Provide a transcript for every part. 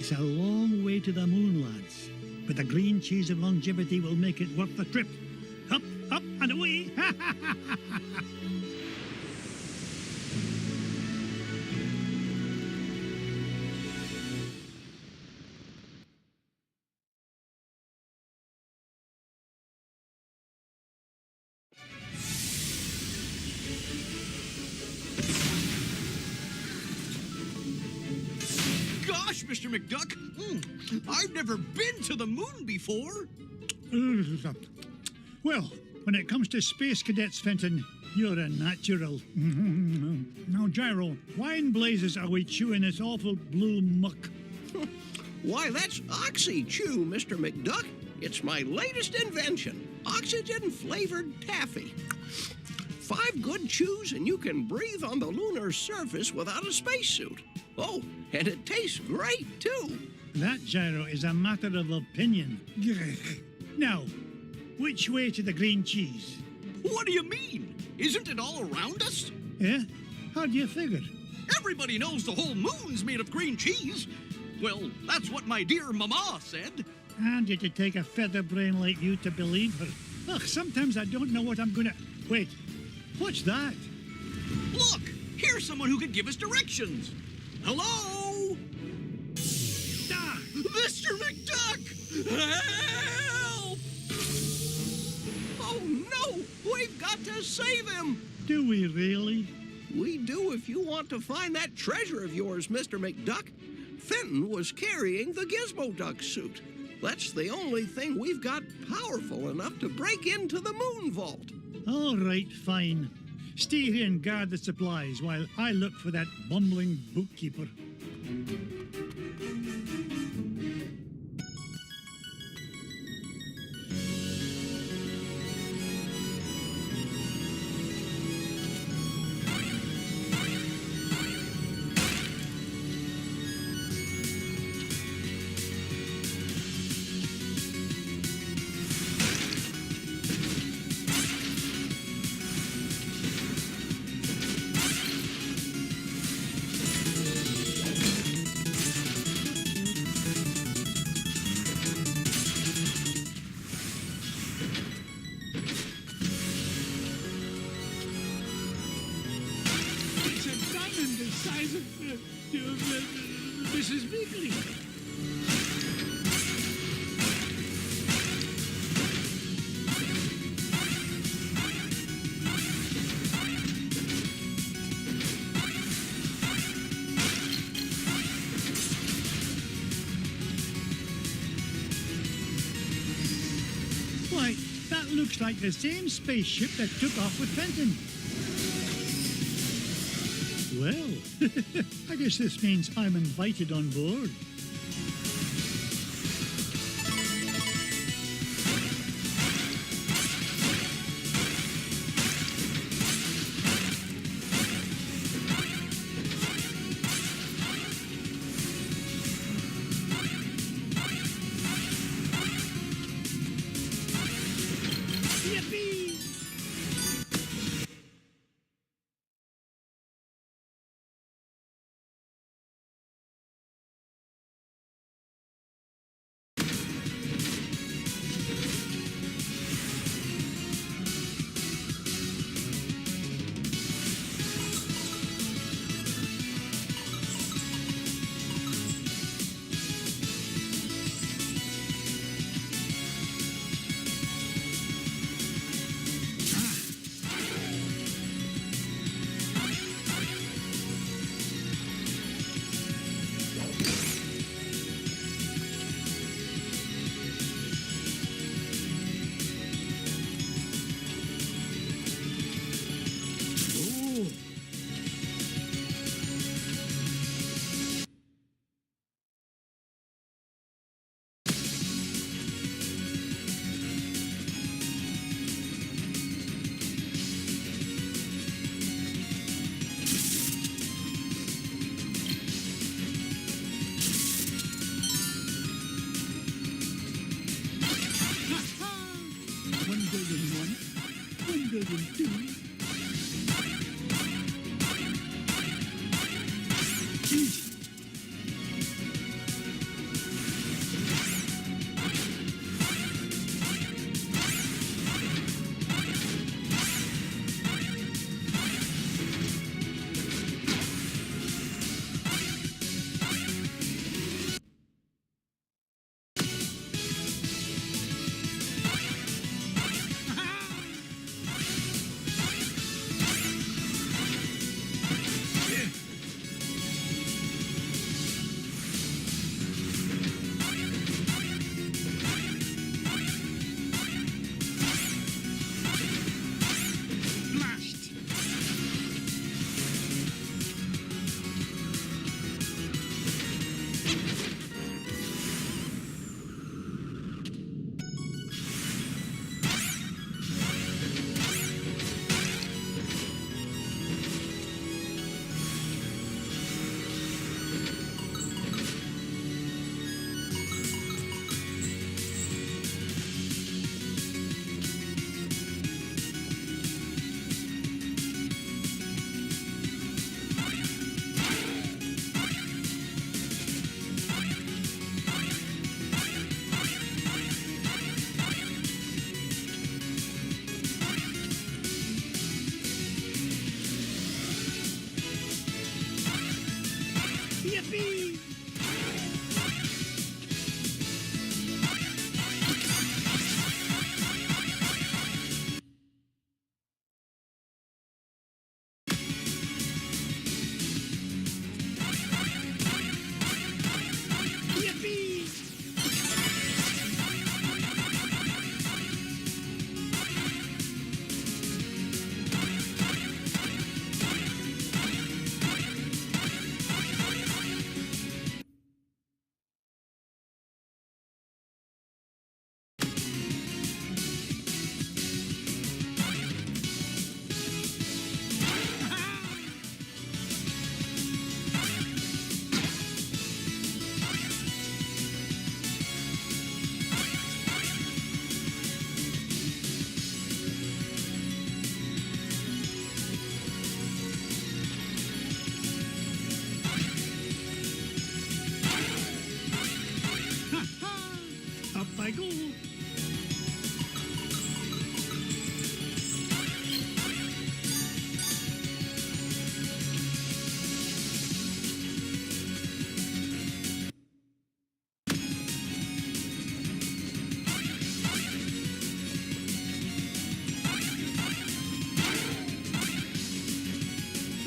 It's a long way to the moon, lads, but the green cheese of longevity will make it worth the trip. Up, up, and away! Gosh, Mr. McDuck, I've never been to the moon before. Well, when it comes to space cadets, Fenton, you're a natural. Now, Gyro, why in blazes are we chewing this awful blue muck? Why, that's Oxy-Chew, Mr. McDuck. It's my latest invention, oxygen-flavored taffy. 5 good chews and you can breathe on the lunar surface without a spacesuit. Oh, and it tastes great, too. That, Gyro, is a matter of opinion. Now, which way to the green cheese? What do you mean? Isn't it all around us? Yeah? How do you figure? Everybody knows the whole moon's made of green cheese. Well, that's what my dear mama said. And did it take a feather brain like you to believe her? Ugh, sometimes I don't know what I'm gonna... Wait, what's that? Look, here's someone who can give us directions. Hello? Ah! Mr. McDuck! Help! Oh, no! We've got to save him! Do we really? We do if you want to find that treasure of yours, Mr. McDuck. Fenton was carrying the Gizmo Duck suit. That's the only thing we've got powerful enough to break into the moon vault. All right, fine. Stay here and guard the supplies while I look for that bumbling bookkeeper. Mrs. Bigley. Why, that looks like the same spaceship that took off with Fenton. Well, I guess this means I'm invited on board.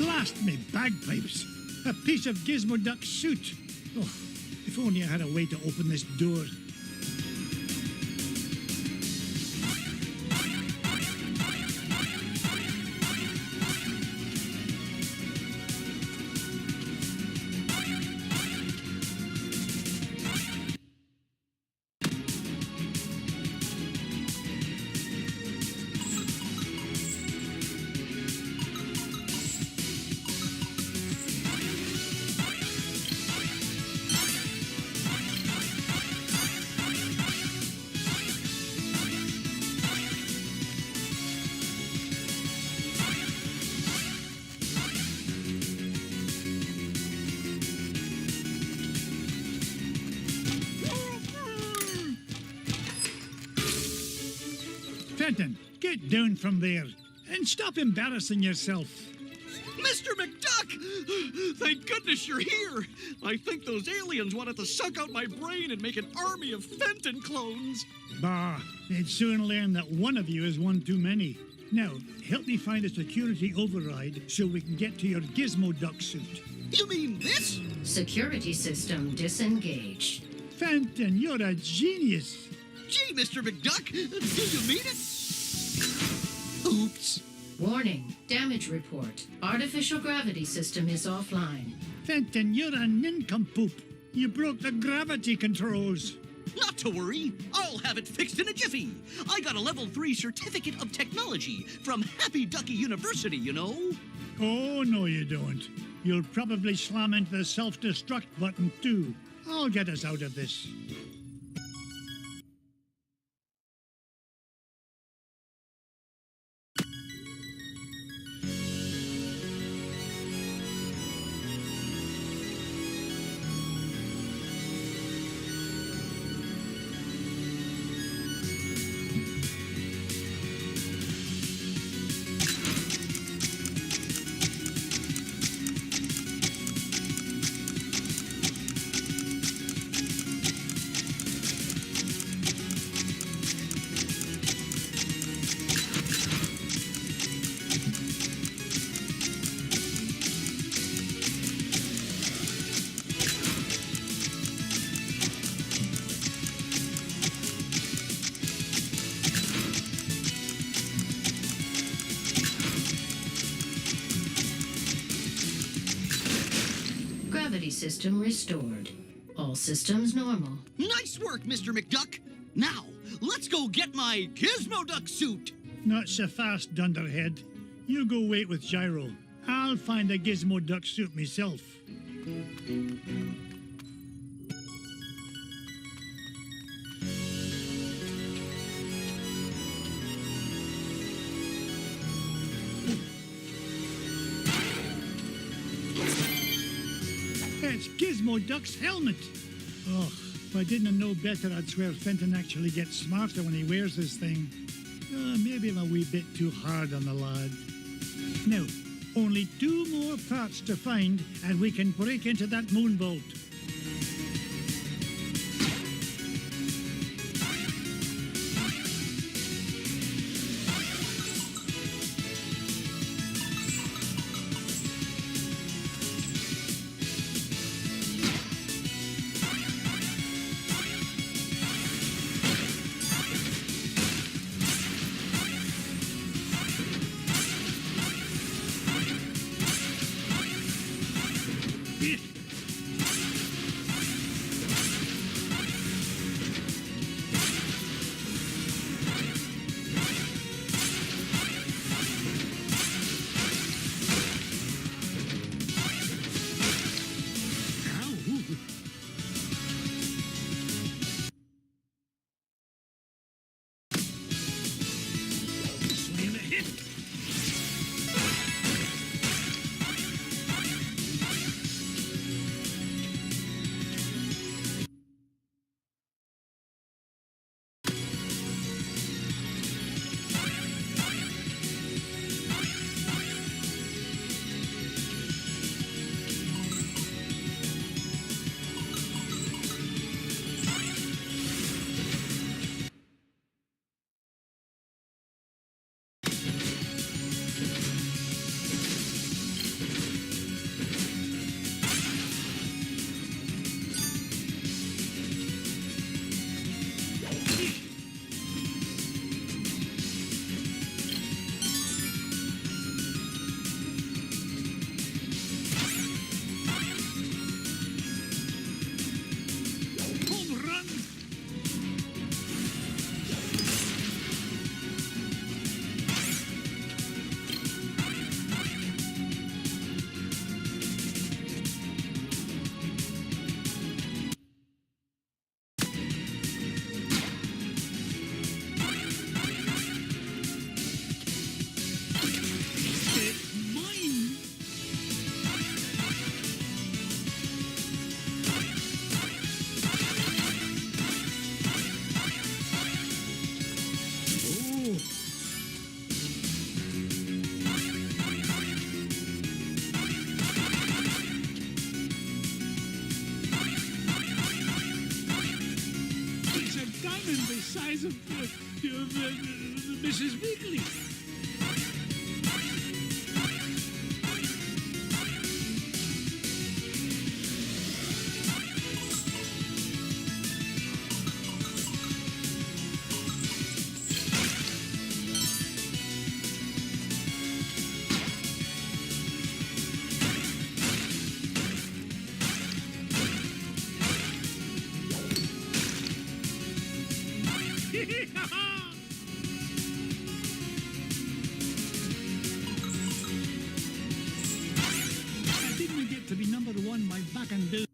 Blast me bagpipes! A piece of Gizmo Duck suit! Oh, if only I had a way to open this door. Fenton, get down from there and stop embarrassing yourself. Mr. McDuck! Thank goodness you're here! I think those aliens wanted to suck out my brain and make an army of Fenton clones. Bah, they'd soon learn that one of you is one too many. Now, help me find a security override so we can get to your Gizmo Duck suit. You mean this? Security system disengaged. Fenton, you're a genius. Gee, Mr. McDuck, do you mean it? Oops. Warning, damage report. Artificial gravity system is offline. Fenton, you're a nincompoop. You broke the gravity controls. Not to worry. I'll have it fixed in a jiffy. I got a level 3 certificate of technology from Happy Ducky University, you know. Oh, no you don't. You'll probably slam into the self-destruct button too. I'll get us out of this. System restored. All systems normal. Nice work, Mr. McDuck. Now, let's go get my Gizmo Duck suit. Not so fast, Dunderhead. You go wait with Gyro. I'll find a Gizmo Duck suit myself. It's Gizmo Duck's helmet. Oh, if I didn't know better, I'd swear Fenton actually gets smarter when he wears this thing. Maybe I'm a wee bit too hard on the lad. Now, only 2 more parts to find, and we can break into that moon vault. Mrs. Weekly. I didn't get to be number one by back and bill.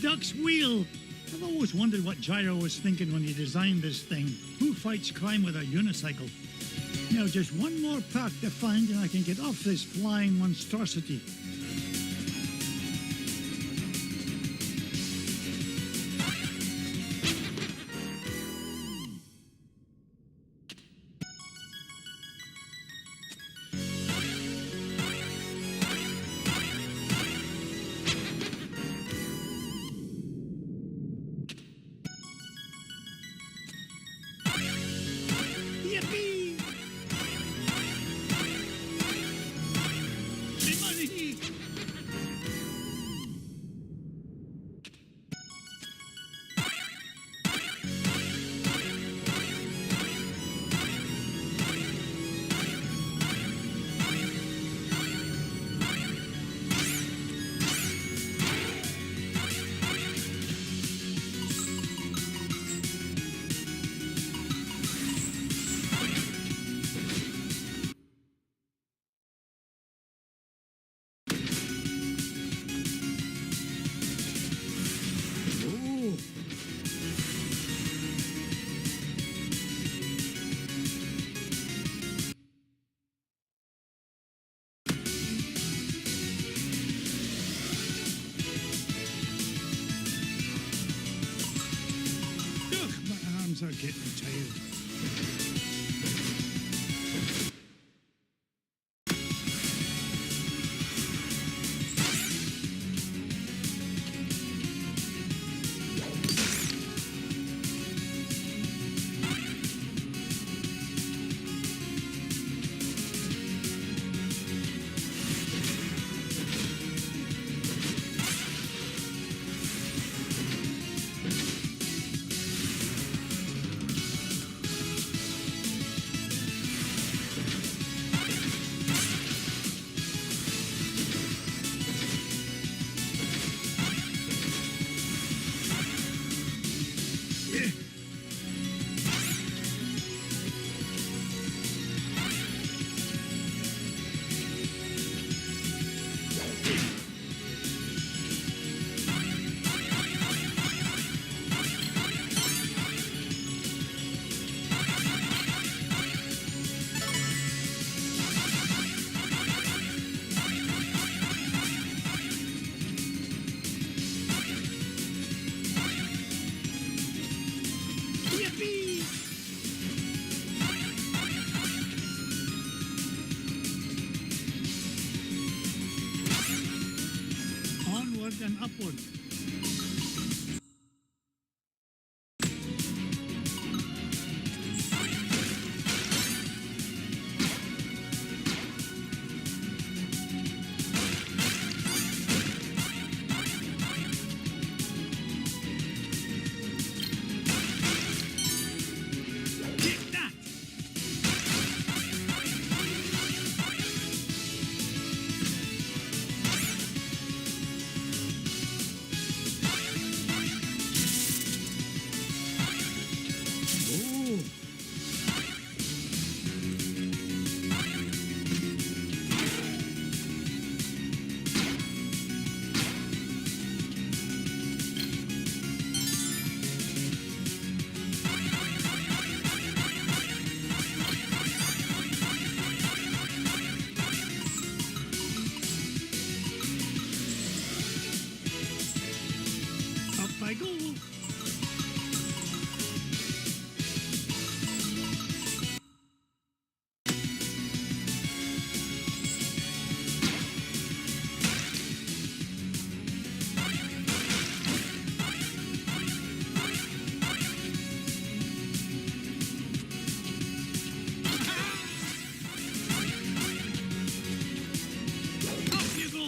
Duck's wheel. I've always wondered what Gyro was thinking when he designed this thing. Who fights crime with a unicycle? Now just one more part to find and I can get off this flying monstrosity. Yippee! Me money! getting tired. Onward and upward. Take that! Oh. Up I go. Up you go.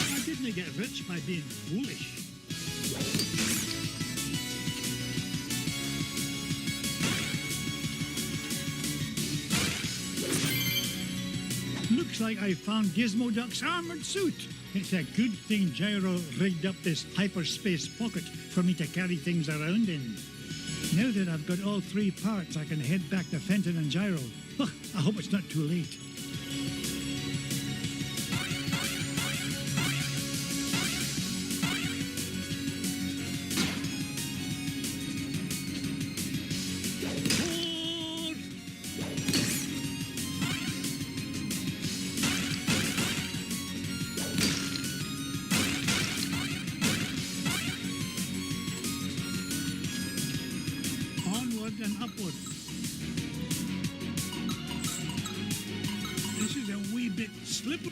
I didn't get rich by being foolish. Looks like I found Gizmo Duck's armored suit. It's a good thing Gyro rigged up this hyperspace pocket for me to carry things around in. Now that I've got all three parts, I can head back to Fenton and Gyro. Oh, I hope it's not too late. Forward! Onward and upward. This is a wee bit slippery.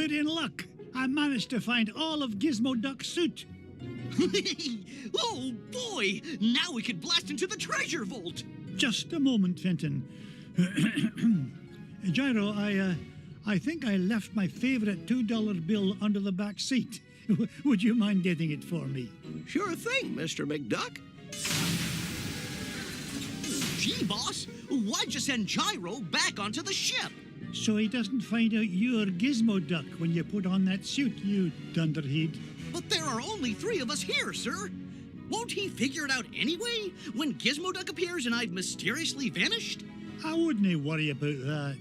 we're in luck. I managed to find all of Gizmo Duck's suit. Oh, boy! Now we can blast into the treasure vault! Just a moment, Fenton. Gyro, I think I left my favorite $2 bill under the back seat. Would you mind getting it for me? Sure thing, Mr. McDuck. Gee, boss, why'd you send Gyro back onto the ship? So he doesn't find out you're Gizmo Duck when you put on that suit, you dunderhead. But there are only 3 of us here, sir. Won't he figure it out anyway, when Gizmo Duck appears and I've mysteriously vanished? I wouldn't worry about that.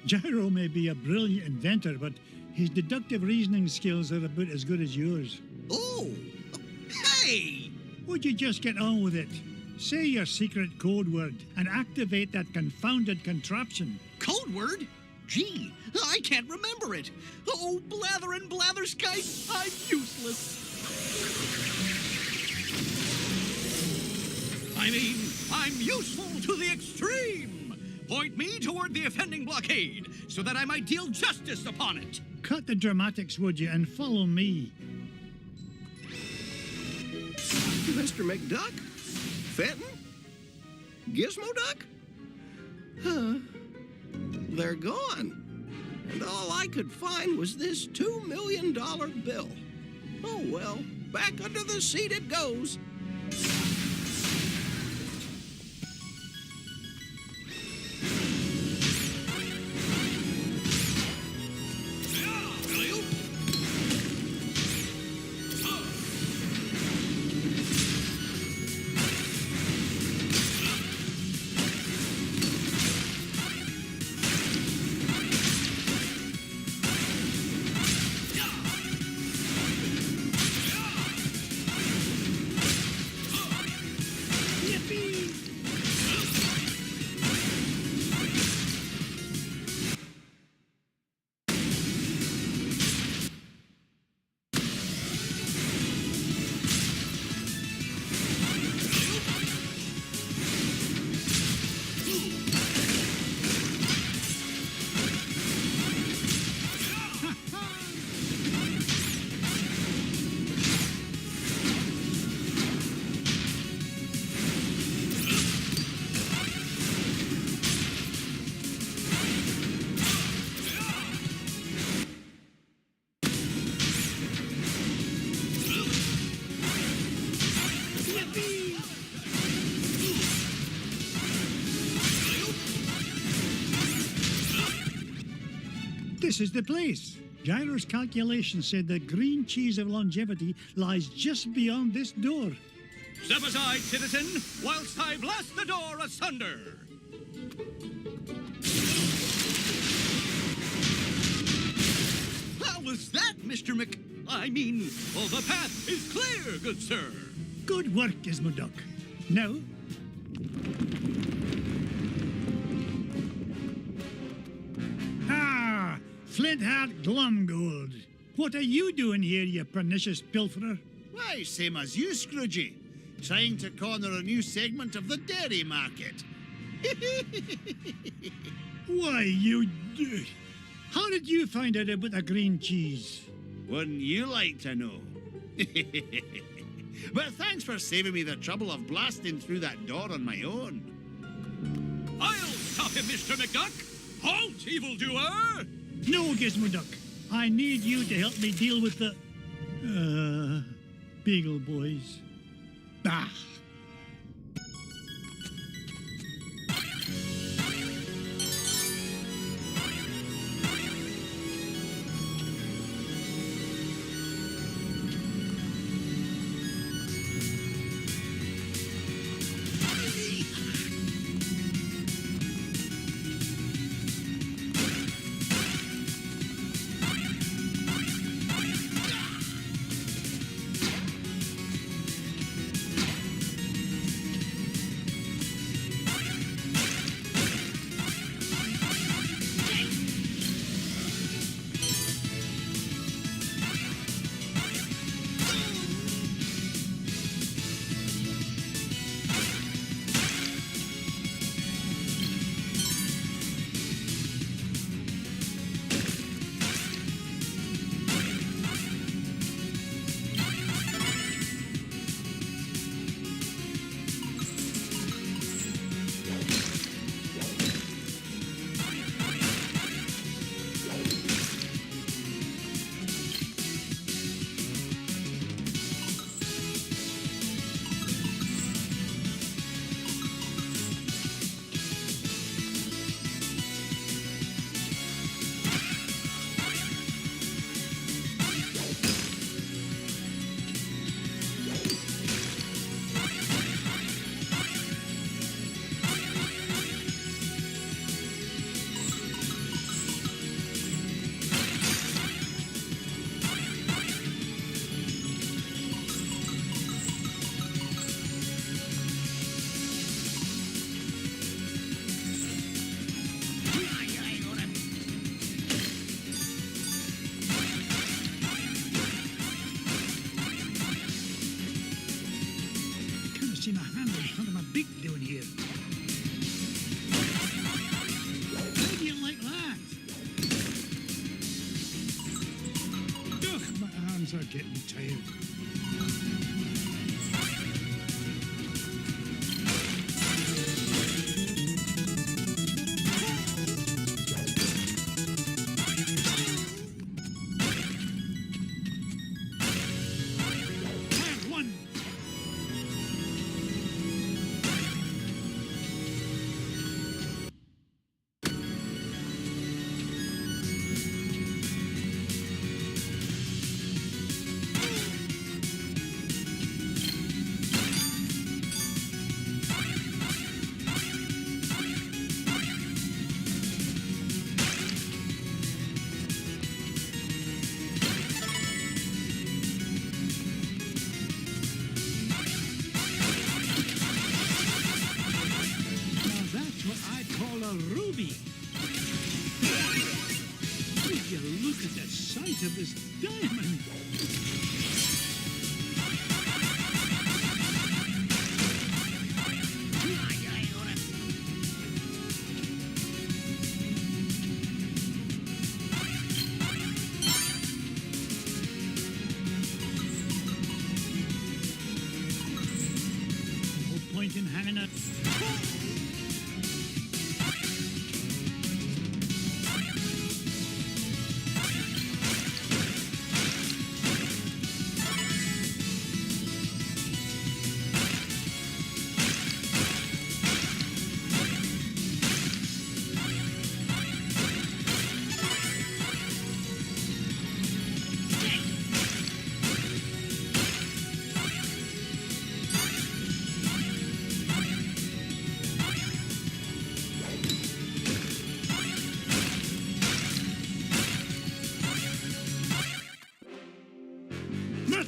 Gyro may be a brilliant inventor, but his deductive reasoning skills are about as good as yours. Oh! Hey! Would you just get on with it? Say your secret code word and activate that confounded contraption. Code word? Gee, I can't remember it. Oh, blather and blatherskite, I'm useless. I mean, I'm useful to the extreme. Point me toward the offending blockade, so that I might deal justice upon it. Cut the dramatics, would you, and follow me. Mr. McDuck? Fenton? Gizmo Duck? Huh. They're gone. And all I could find was this $2 million bill. Oh, well, back under the seat it goes. This is the place. Gyro's calculation said the green cheese of longevity lies just beyond this door. Step aside, citizen, whilst I blast the door asunder. How was that, Mr. the path is clear, good sir. Good work, Gizmo Duck. Now, Flint-Heart Glumgold. What are you doing here, you pernicious pilferer? Why, same as you, Scroogey. Trying to corner a new segment of the dairy market. Why, you... How did you find out about the green cheese? Wouldn't you like to know? But thanks for saving me the trouble of blasting through that door on my own. I'll stop him, Mr. McDuck. Halt, evildoer! No, Gizmo Duck. I need you to help me deal with the... Beagle Boys. Bah! seen a handle under my beak down here. How do you like that? Ugh, my arms are getting tired. Of this diamond. No point in hanging it.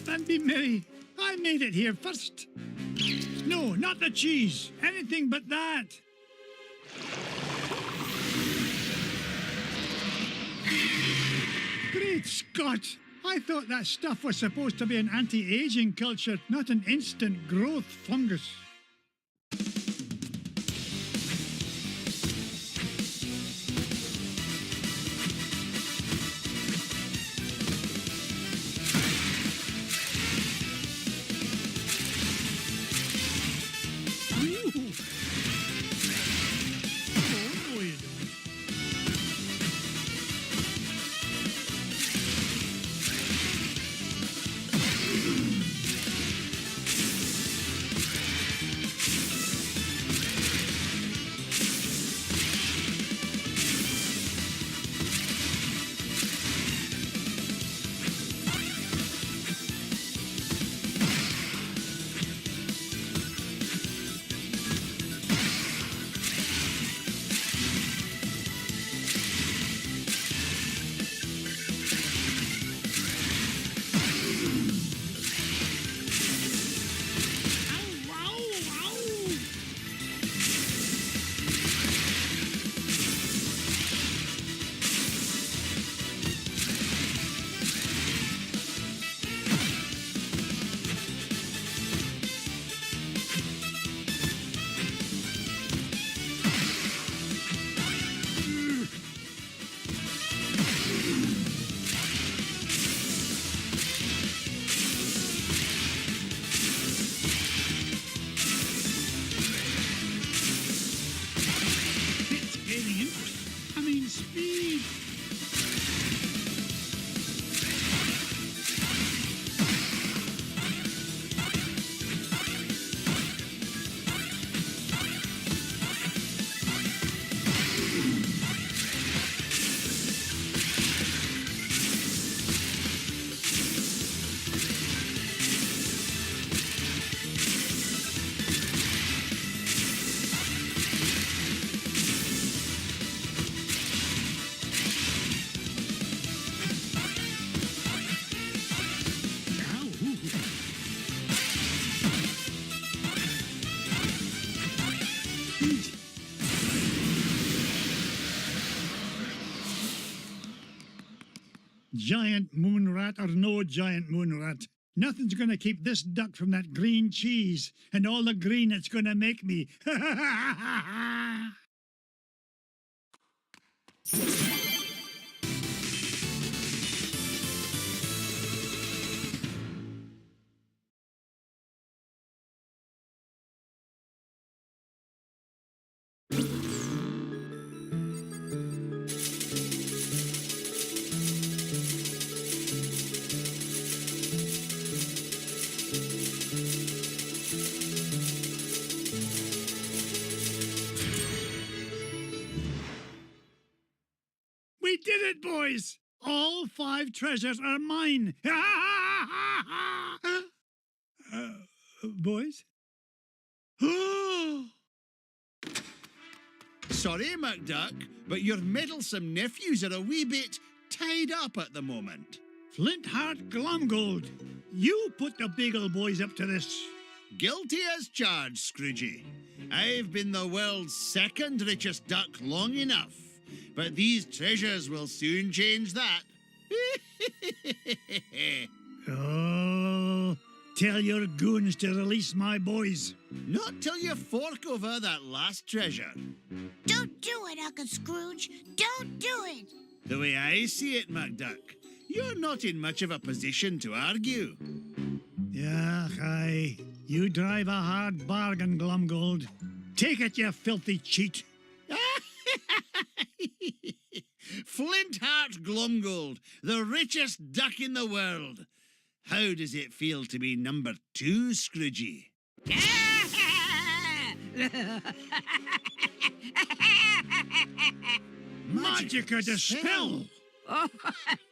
And be merry. I made it here first. No, not the cheese. Anything but that. Great Scott! I thought that stuff was supposed to be an anti-aging culture, not an instant growth fungus. Giant moon rat or no giant moon rat, Nothing's going to keep this duck from that green cheese and all the green it's going to make me. We did it, boys! All 5 treasures are mine! Boys? Sorry, McDuck, but your meddlesome nephews are a wee bit tied up at the moment. Flintheart Glomgold, you put the Beagle boys up to this. Guilty as charged, Scroogey. I've been the world's 2nd richest duck long enough, but these treasures will soon change that. Oh, tell your goons to release my boys. Not till you fork over that last treasure. Don't do it, Uncle Scrooge. Don't do it. The way I see it, McDuck, you're not in much of a position to argue. Yeah, aye. You drive a hard bargain, Glomgold. Take it, you filthy cheat. Flintheart Glomgold, the richest duck in the world. How does it feel to be number 2, Scroogey? Magica dispel! Oh,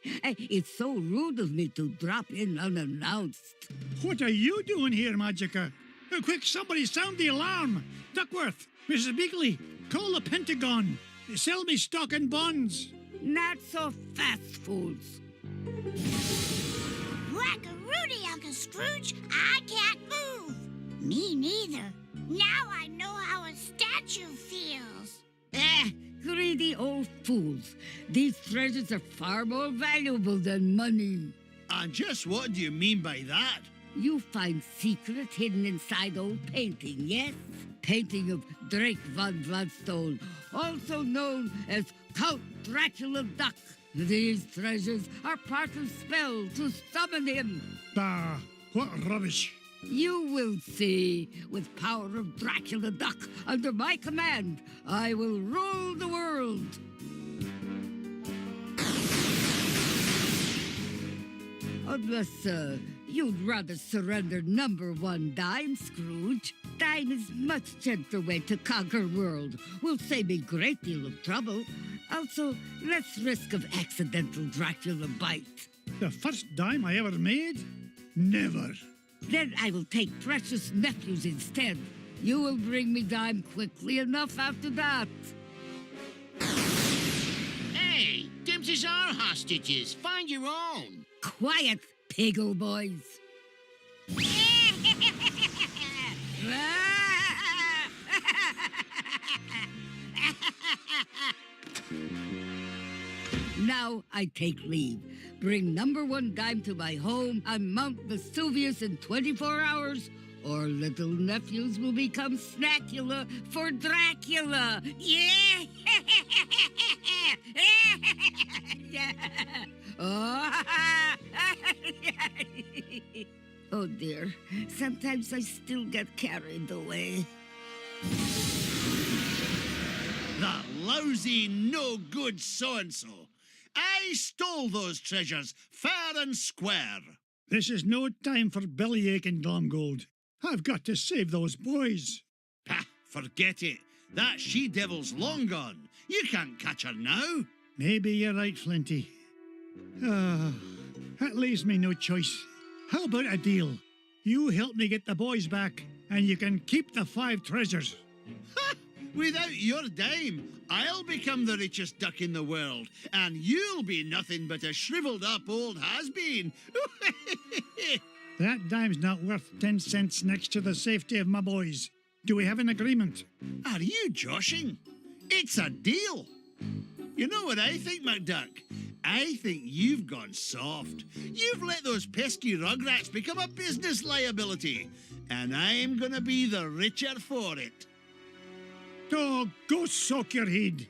it's so rude of me to drop in unannounced. What are you doing here, Magica? Quick, somebody sound the alarm! Duckworth, Mrs. Beakley, call the Pentagon. Sell me stock and bonds. Not so fast, fools. Whack-a-rooney, Uncle Scrooge. I can't move. Me neither. Now I know how a statue feels. Greedy old fools. These treasures are far more valuable than money. And just what do you mean by that? You find secrets hidden inside old painting, yes? Painting of Drake von Bloodstone, also known as Count Dracula Duck. These treasures are part of spell to summon him. Bah, what rubbish. You will see. With power of Dracula Duck under my command, I will rule the world. Unless, you'd rather surrender number 1 dime, Scrooge. Dime is much gentler way to conquer world. Will save me great deal of trouble. Also, less risk of accidental Dracula bite. The first dime I ever made? Never. Then I will take precious nephews instead. You will bring me dime quickly enough after that. Hey, Dempsey's our hostages. Find your own. Quiet, piggle boys. Now I take leave. Bring number 1 dime to my home on Mount Vesuvius in 24 hours, or little nephews will become snackula for Dracula. Yeah! Oh dear, sometimes I still get carried away. That lousy, no-good so-and-so. I stole those treasures fair and square. This is no time for bellyaching, Glomgold. I've got to save those boys. Pah, forget it. That she-devil's long gone. You can't catch her now. Maybe you're right, Flinty. That leaves me no choice. How about a deal? You help me get the boys back, and you can keep the 5 treasures. Ha! Without your dime, I'll become the richest duck in the world, and you'll be nothing but a shriveled-up old has-been. That dime's not worth 10 cents next to the safety of my boys. Do we have an agreement? Are you joshing? It's a deal. You know what I think, McDuck? I think you've gone soft. You've let those pesky rugrats become a business liability, and I'm gonna be the richer for it. Oh, go sock your head.